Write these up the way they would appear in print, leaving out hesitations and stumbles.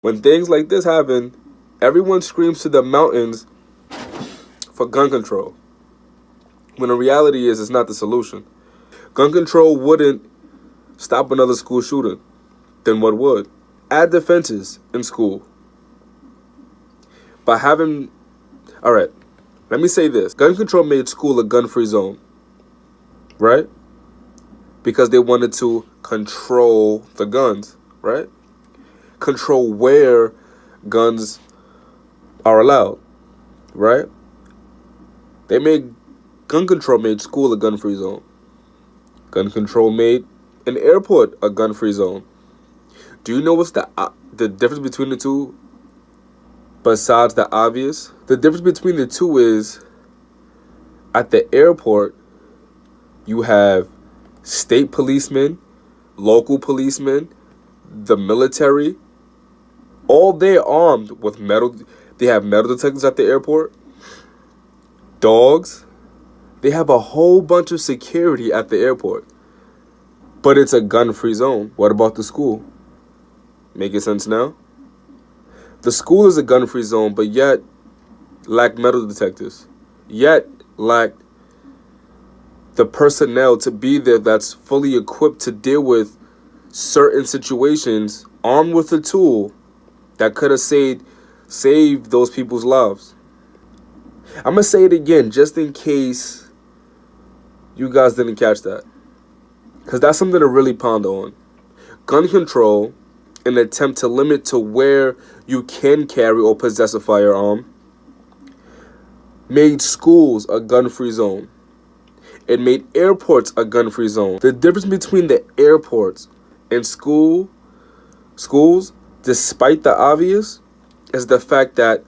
When things like this happen, everyone screams to the mountains for gun control. When the reality is, it's not the solution. Gun control wouldn't stop another school shooting. Then what would? Add defenses in school. By having... Alright, let me say this. Gun control made school a gun-free zone. Right? Because they wanted to control the guns. Right? Control where guns are allowed. Right? Gun control made school a gun-free zone. Gun control made an airport a gun-free zone. Do you know what's the difference between the two besides the obvious? The difference between the two is at the airport, you have state policemen, local policemen, the military. All they're armed with metal. They have metal detectors at the airport. Dogs. They have a whole bunch of security at the airport. But it's a gun-free zone. What about the school? Making sense now? The school is a gun-free zone, but yet lack metal detectors. Yet lack the personnel to be there that's fully equipped to deal with certain situations, armed with a tool that could have saved those people's lives. I'm going to say it again just in case you guys didn't catch that. Because that's something to really ponder on. Gun control, an attempt to limit to where you can carry or possess a firearm, made schools a gun-free zone. It made airports a gun-free zone. The difference between the airports and schools, despite the obvious, is the fact that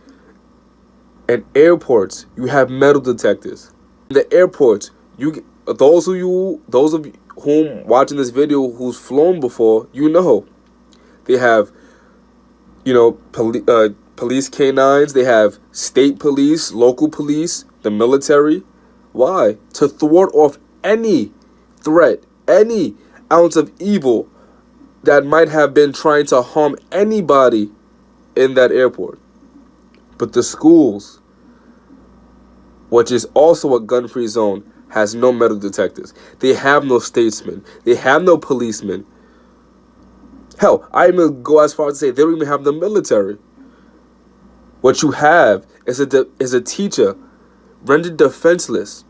in airports, you have metal detectors. In the airports, those of whom watching this video who's flown before, they have, police canines. They have state police, local police, the military. Why? To thwart off any threat, any ounce of evil that might have been trying to harm anybody in that airport. But the schools, which is also a gun-free zone, has no metal detectors. They have no statesmen. They have no policemen. Hell, I even go as far as to say they don't even have the military. What you have is a teacher rendered defenseless,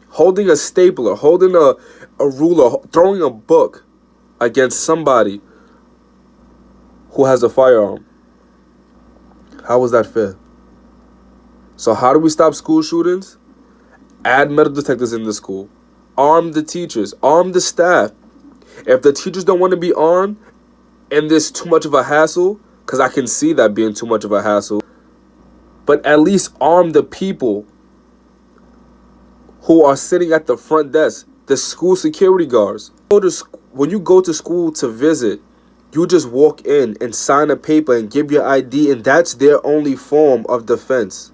holding a stapler, holding a ruler, throwing a book against somebody who has a firearm. How is that fair? So how do we stop school shootings? Add metal detectors in the school. Arm the teachers. Arm the staff. If the teachers don't want to be armed and there's too much of a hassle, because I can see that being too much of a hassle, but at least arm the people who are sitting at the front desk, the school security guards. When you go to school to visit, you just walk in and sign a paper and give your ID, and that's their only form of defense.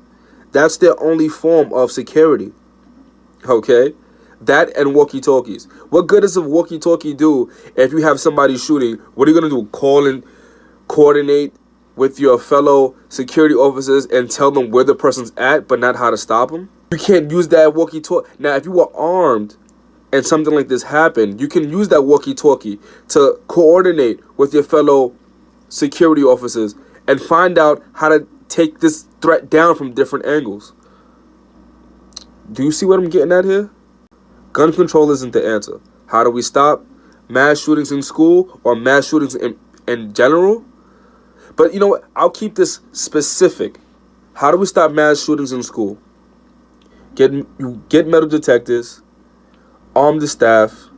That's their only form of security. Okay? That and walkie-talkies. What good does a walkie-talkie do if you have somebody shooting? What are you going to do? Call and coordinate with your fellow security officers and tell them where the person's at, but not how to stop them? You can't use that walkie-talkie. Now, if you were armed and something like this happened, you can use that walkie-talkie to coordinate with your fellow security officers and find out how to take this threat down from different angles. Do you see what I'm getting at here? Gun control isn't the answer. How do we stop mass shootings in school or mass shootings in general? But you know what? I'll keep this specific. How do we stop mass shootings in school? Get metal detectors, arm the staff,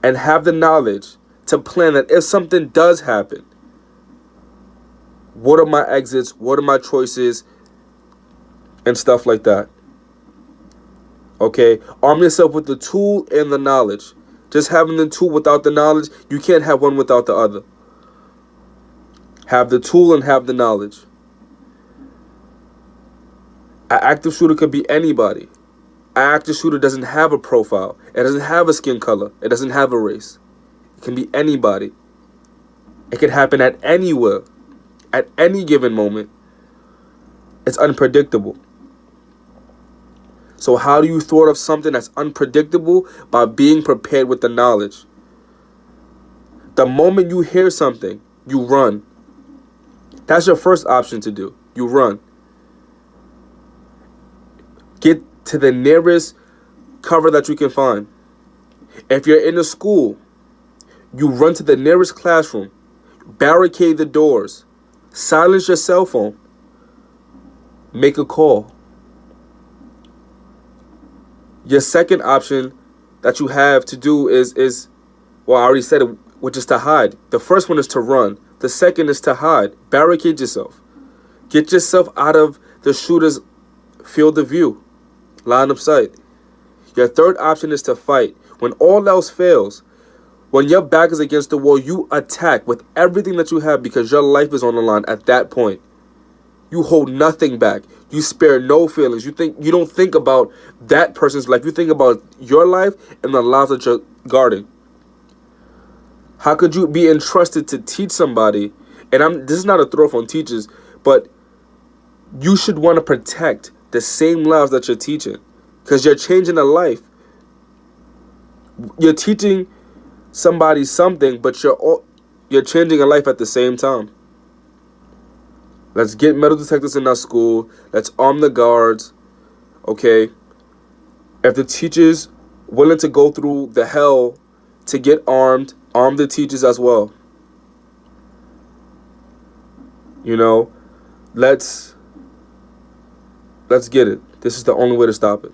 and have the knowledge to plan that if something does happen, what are my exits, what are my choices, and stuff like that. Okay? Arm yourself with the tool and the knowledge. Just having the tool without the knowledge, you can't have one without the other. Have the tool and have the knowledge. An active shooter could be anybody. An active shooter doesn't have a profile. It doesn't have a skin color. It doesn't have a race. It can be anybody. It can happen at anywhere. at any given moment. It's unpredictable. So how do you thwart of something that's unpredictable? By being prepared with the knowledge. The moment you hear something, you run. That's your first option to do. You run. Get to the nearest cover that you can find. If you're in a school, you run to the nearest classroom, barricade the doors, silence your cell phone, make a call. Your second option that you have to do is well, I already said it, which is to hide. The first one is to run. The second is to hide. Barricade yourself. Get yourself out of the shooter's field of view, line of sight. Your third option is to fight. When all else fails, when your back is against the wall, you attack with everything that you have because your life is on the line at that point. You hold nothing back. You spare no feelings. You don't think about that person's life. You think about your life and the lives that you're guarding. How could you be entrusted to teach somebody? And this is not a throw on teachers, but you should want to protect the same lives that you're teaching, because you're changing a life. You're teaching somebody something, but you're changing a life at the same time. Let's get metal detectors in our school. Let's arm the guards. Okay? If the teacher's willing to go through the hell to get armed, arm the teachers as well. You know, let's get it. This is the only way to stop it.